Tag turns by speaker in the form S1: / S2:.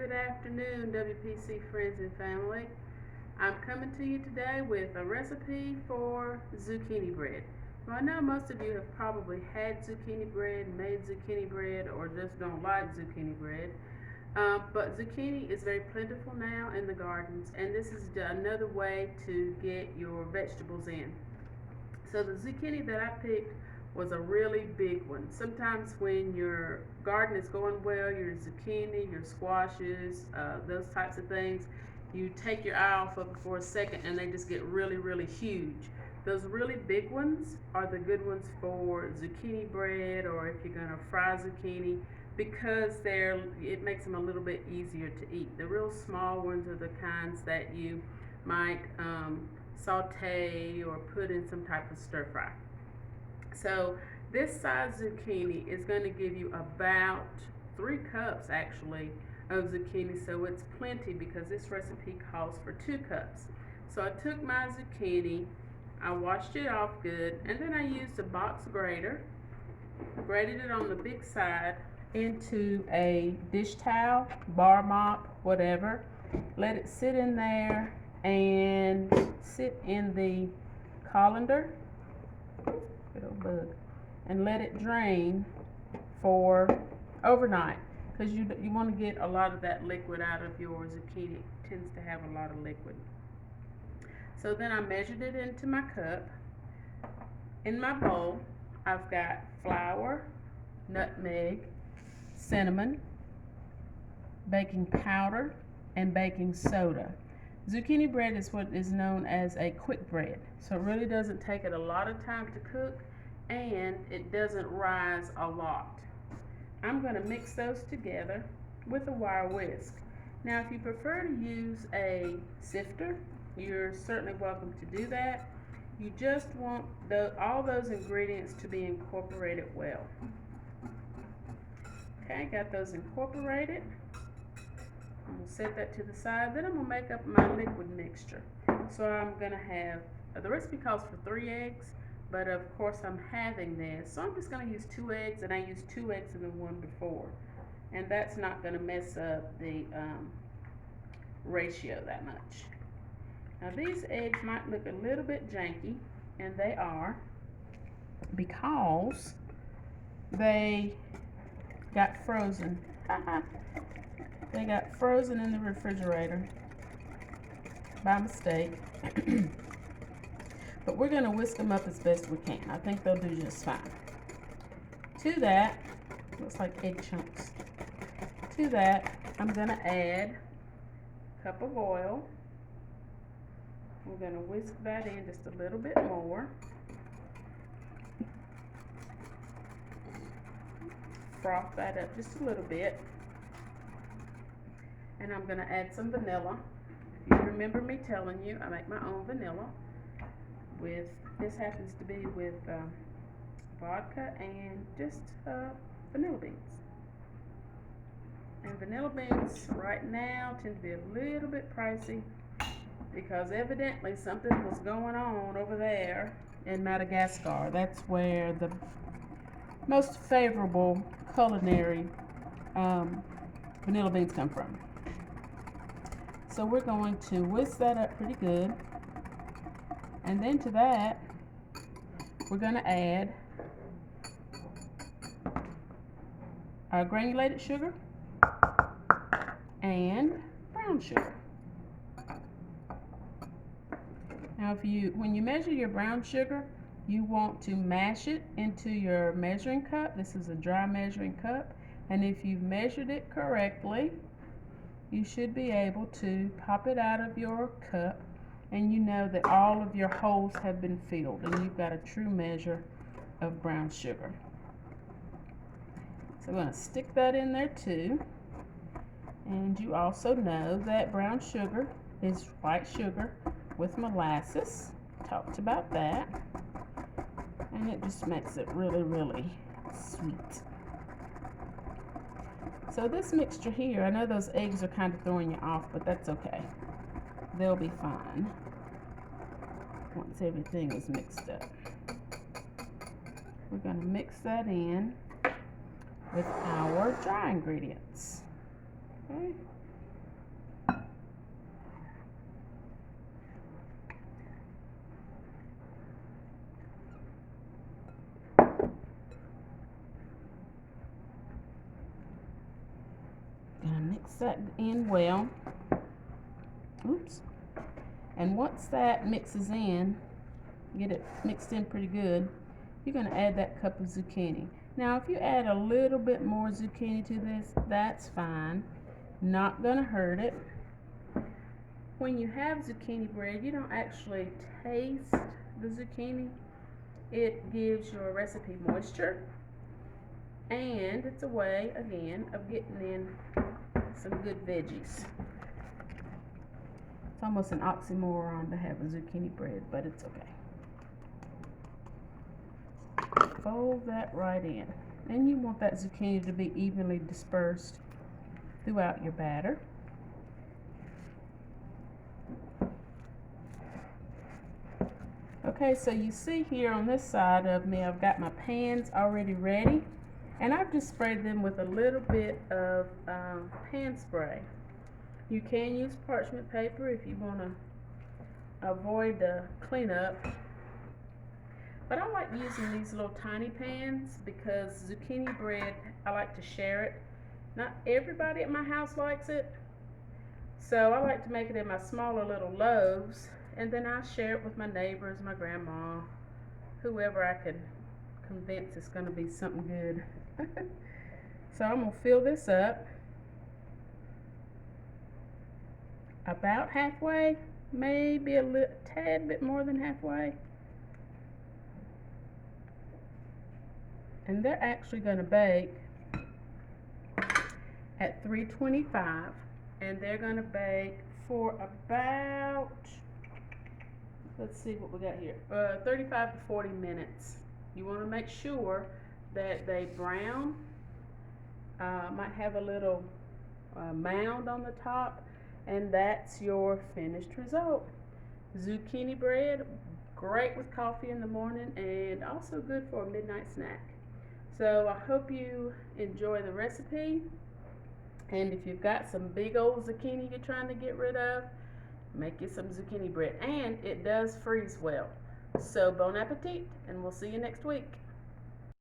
S1: Good afternoon, WPC friends and family. I'm coming to you today with a recipe for zucchini bread. Now, I know most of you have probably had zucchini bread, made zucchini bread, or just don't like zucchini bread. But zucchini is very plentiful now in the gardens, and this is another way to get your vegetables in. So the zucchini that I picked was a really big one. Sometimes when your garden is going well, your zucchini, your squashes, those types of things, you take your eye off of it for a second and they just get really, really huge. Those really big ones are the good ones for zucchini bread, or if you're gonna fry zucchini, because it makes them a little bit easier to eat. The real small ones are the kinds that you might saute or put in some type of stir fry. So this size zucchini is going to give you about 3 cups actually of zucchini, so it's plenty because this recipe calls for 2 cups. So I took my zucchini, I washed it off good, and then I used a box grater, grated it on the big side into a dish towel, bar mop, whatever. Let it sit in there and sit in the colander, little bug, and let it drain for overnight, because you want to get a lot of that liquid out of your zucchini. It tends to have a lot of liquid. So then I measured it into my cup. In my bowl, I've got flour, nutmeg, cinnamon, baking powder, and baking soda. Zucchini bread is what is known as a quick bread, so it really doesn't take it a lot of time to cook, and it doesn't rise a lot. I'm going to mix those together with a wire whisk. Now, if you prefer to use a sifter, you're certainly welcome to do that. You just want all those ingredients to be incorporated well. Okay, got those incorporated. I'm going to set that to the side. Then I'm going to make up my liquid mixture. So I'm going to have, the recipe calls for 3 eggs, but of course I'm having this. So I'm just going to use 2 eggs, and I used 2 eggs in the one before. And that's not going to mess up the ratio that much. Now these eggs might look a little bit janky, and they are, because they got frozen. They got frozen in the refrigerator by mistake. But we're going to whisk them up as best we can. I think they'll do just fine. To that, looks like egg chunks. To that, I'm going to add a cup of oil. We're going to whisk that in just a little bit more. Froth that up just a little bit. And I'm going to add some vanilla. If you remember me telling you, I make my own vanilla. This happens to be with vodka and just vanilla beans. And vanilla beans right now tend to be a little bit pricey, because evidently something was going on over there in Madagascar. That's where the most favorable culinary vanilla beans come from. So we're going to whisk that up pretty good. And then to that, we're going to add our granulated sugar and brown sugar. Now when you measure your brown sugar, you want to mash it into your measuring cup. This is a dry measuring cup. And if you've measured it correctly, you should be able to pop it out of your cup, and you know that all of your holes have been filled, and you've got a true measure of brown sugar. So I'm going to stick that in there too. And you also know that brown sugar is white sugar with molasses. Talked about that. And it just makes it really, really sweet. So this mixture here, I know those eggs are kind of throwing you off, but that's okay. They'll be fine once everything is mixed up. We're going to mix that in with our dry ingredients. Okay. Mix that in well. Oops. And once that mixes in, get it mixed in pretty good, you're going to add that cup of zucchini. Now, if you add a little bit more zucchini to this, that's fine. Not going to hurt it. When you have zucchini bread, you don't actually taste the zucchini. It gives your recipe moisture, and it's a way, again, of getting in some good veggies. It's almost an oxymoron to have a zucchini bread, but it's okay. Fold that right in. And you want that zucchini to be evenly dispersed throughout your batter. Okay, so you see here on this side of me, I've got my pans already ready, and I've just sprayed them with a little bit of pan spray. You can use parchment paper if you want to avoid the cleanup, but I like using these little tiny pans because zucchini bread, I like to share it. Not everybody at my house likes it, so I like to make it in my smaller little loaves, and then I share it with my neighbors, my grandma, whoever I can convince it's going to be something good. So I'm going to fill this up about halfway, maybe a tad bit more than halfway. And they're actually going to bake at 325, and they're going to bake for about, let's see what we got here, 35 to 40 minutes. You want to make sure that they brown, might have a little mound on the top, and that's your finished result. Zucchini bread, great with coffee in the morning, and also good for a midnight snack. So I hope you enjoy the recipe, and if you've got some big old zucchini you're trying to get rid of, make you some zucchini bread, and it does freeze well. So bon appetit, and we'll see you next week.